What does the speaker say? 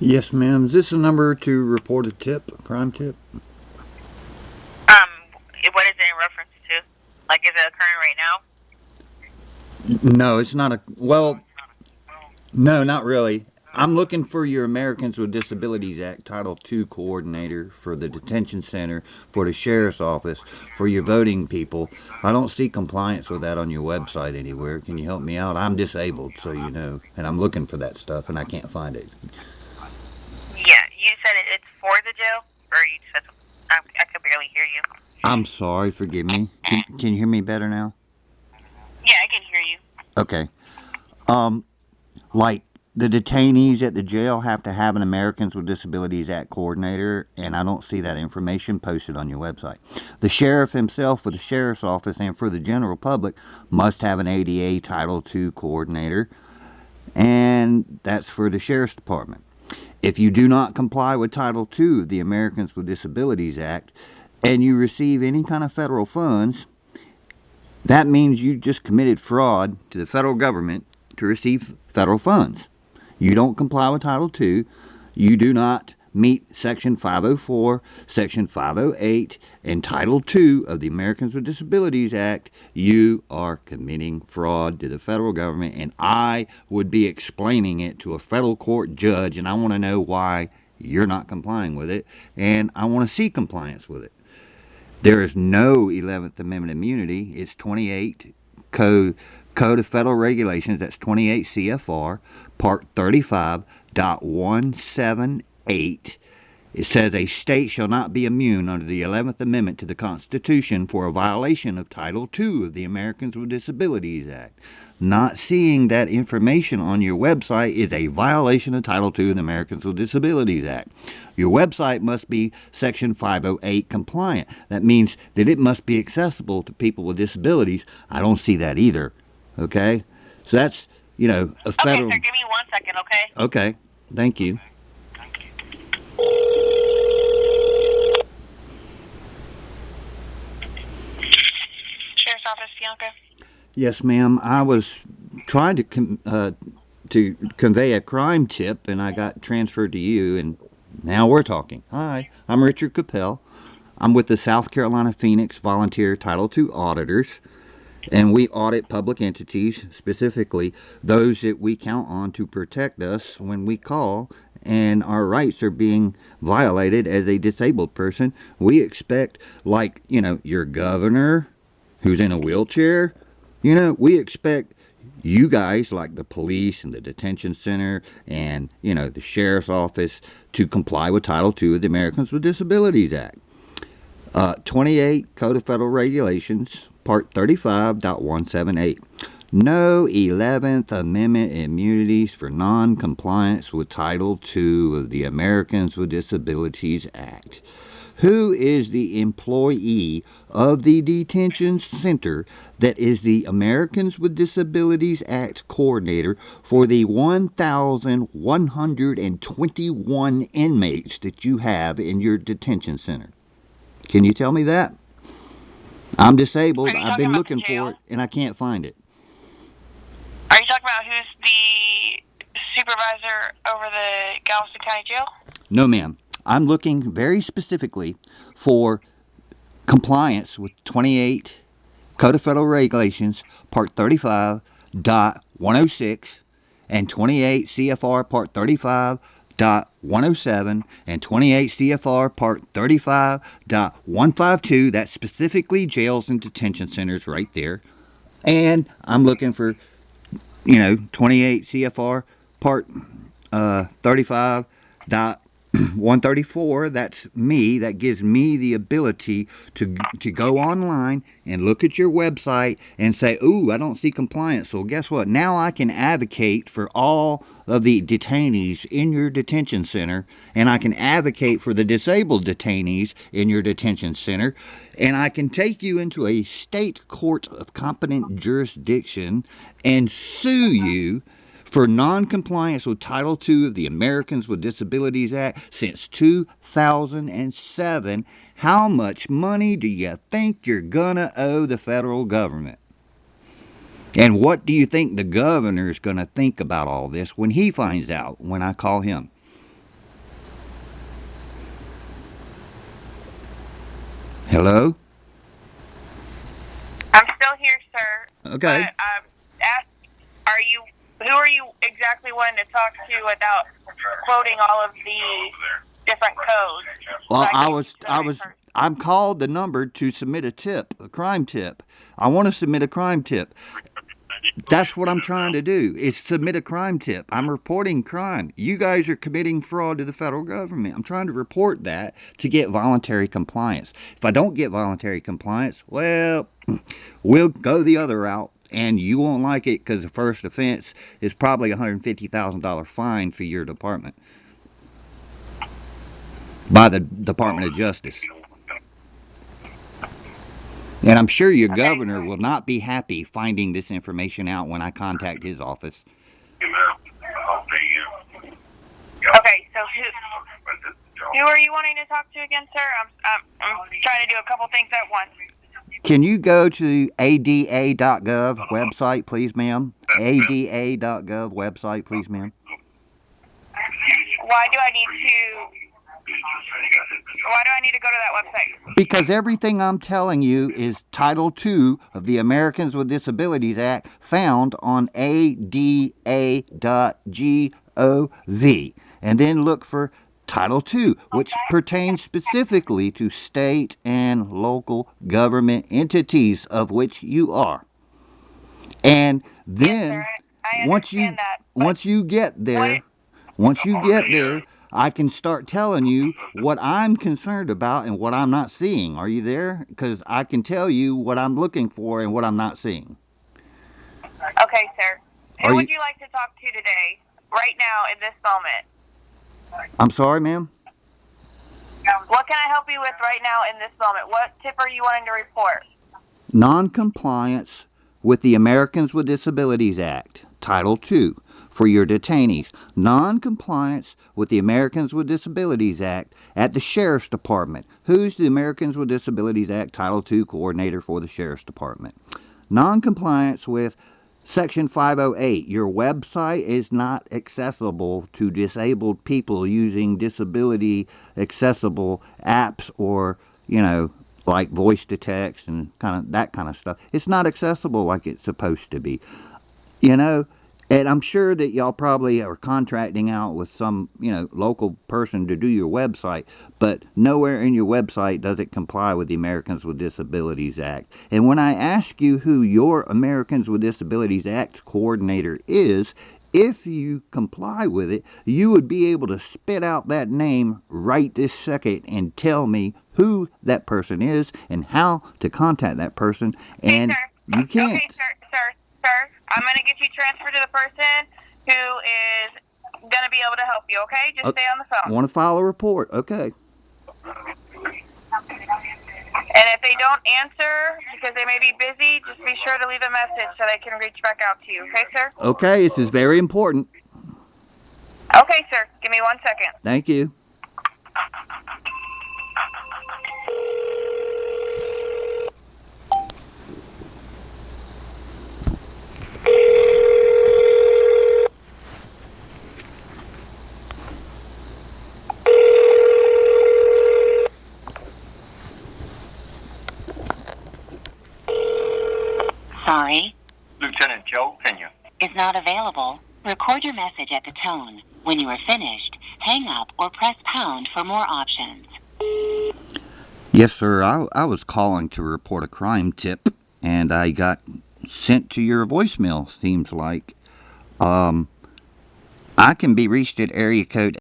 Yes, ma'am. Is this a number to report a tip, a crime tip? What is it in reference to? Like, is it occurring right now? No, it's not a. Well, no, not really. I'm looking for your Americans with Disabilities Act Title II coordinator for the detention center, for the sheriff's office, for your voting people. I don't see compliance with that on your website anywhere. Can you help me out? I'm disabled, so you know, and I'm looking for that stuff, and I can't find it. Yeah, you said it's for the jail, or you said I could barely hear you. I'm sorry, forgive me. Can you hear me better now? Yeah, I can hear you. Okay. Um, like the detainees at the jail have to have an Americans with Disabilities Act coordinator, and I don't see that information posted on your website. The sheriff himself for the sheriff's office and for the general public must have an ADA Title II coordinator, and that's for the sheriff's department. If you do not comply with Title II of the Americans with Disabilities Act and you receive any kind of federal funds, that means you just committed fraud to the federal government to receive federal funds. You don't comply with Title II. You do not meet Section 504, Section 508, and Title II of the Americans with Disabilities Act. You are committing fraud to the federal government, and I would be explaining it to a federal court judge, and I want to know why you're not complying with it, and I want to see compliance with it. There is no 11th Amendment immunity. It's 28 Code of Federal Regulations. That's 28 CFR Part 35.178. It says a state shall not be immune under the 11th Amendment to the Constitution for a violation of Title II of the Americans with Disabilities Act. Not seeing that information on your website is a violation of Title II of the Americans with Disabilities Act. Your website must be Section 508 compliant. That means that it must be accessible to people with disabilities. I don't see that either. Okay? So that's, a federal... Okay, sir, give me 1 second, okay? Okay. Thank you. Sheriff's Office, Bianca. Yes, ma'am. I was trying to convey a crime tip, and I got transferred to you, and now we're talking. Hi, I'm Richard Capel. I'm with the South Carolina Phoenix Volunteer Title II Auditors, and we audit public entities, specifically those that we count on to protect us when we call and our rights are being violated as a disabled person. We expect, like, your governor who's in a wheelchair. We expect you guys, like the police and the detention center and, the sheriff's office, to comply with Title II of the Americans with Disabilities Act. 28 Code of Federal Regulations, Part 35.178. No 11th Amendment immunities for non-compliance with Title II of the Americans with Disabilities Act. Who is the employee of the detention center that is the Americans with Disabilities Act coordinator for the 1,121 inmates that you have in your detention center? Can you tell me that? I'm disabled. I've been looking for it, and I can't find it. Are you talking about who's the supervisor over the Galveston County Jail? No, ma'am. I'm looking very specifically for compliance with 28 Code of Federal Regulations, Part 35.106, and 28 CFR Part 35.107, and 28 CFR Part 35.152. That's specifically jails and detention centers right there. And I'm looking for, 28 CFR Part 35.134. That's me. That gives me the ability to go online and look at your website and say, ooh, I don't see compliance. So guess what? Now I can advocate for all of the detainees in your detention center, and I can advocate for the disabled detainees in your detention center, and I can take you into a state court of competent jurisdiction and sue you for non-compliance with Title II of the Americans with Disabilities Act since 2007. How much money do you think you're gonna owe the federal government? And what do you think the governor's gonna think about all this when he finds out, when I call him? Hello? I'm still here, sir. Okay. But who are you exactly wanting to talk to without quoting all of the different codes? Well, So I'm called the number to submit a tip, a crime tip. I want to submit a crime tip. That's what I'm trying to do, is submit a crime tip. I'm reporting crime. You guys are committing fraud to the federal government. I'm trying to report that to get voluntary compliance. If I don't get voluntary compliance, well, we'll go the other route, and you won't like it because the first offense is probably a $150,000 fine for your department by the Department of Justice. And I'm sure your governor will not be happy finding this information out when I contact his office. Okay, so who are you wanting to talk to again, sir? I'm trying to do a couple things at once. Can you go to ada.gov website, please, ma'am? ada.gov website, please, ma'am. Why do I need to go to that website? Because everything I'm telling you is Title II of the Americans with Disabilities Act found on ada.gov. And then look for Title II, which pertains specifically to state and local government entities, of which you are. And then, yes, I understand once you get there, I can start telling you what I'm concerned about and what I'm not seeing. Are you there? Because I can tell you what I'm looking for and what I'm not seeing. Okay, sir. Who would you like to talk to today, right now, in this moment? I'm sorry, ma'am? What can I help you with right now in this moment? What tip are you wanting to report? Non-compliance with the Americans with Disabilities Act, Title II, for your detainees. Non-compliance with the Americans with Disabilities Act at the Sheriff's Department. Who's the Americans with Disabilities Act Title II coordinator for the Sheriff's Department? Non-compliance with Section 508, your website is not accessible to disabled people using disability accessible apps or, like voice to text and that kind of stuff. It's not accessible like it's supposed to be. And I'm sure that y'all probably are contracting out with some, local person to do your website, but nowhere in your website does it comply with the Americans with Disabilities Act. And when I ask you who your Americans with Disabilities Act coordinator is, if you comply with it, you would be able to spit out that name right this second and tell me who that person is and how to contact that person. And you can't. Okay, sir. I'm going to get you transferred to the person who is going to be able to help you, okay? Just stay on the phone. I want to file a report, okay. And if they don't answer, because they may be busy, just be sure to leave a message so they can reach back out to you, okay, sir? Okay, this is very important. Okay, sir. Give me 1 second. Thank you. Sorry, Lieutenant Joe Pena is not available. Record your message at the tone. When you are finished, hang up or press pound for more options. Yes, sir. I was calling to report a crime tip, and I got sent to your voicemail, seems like. I can be reached at area code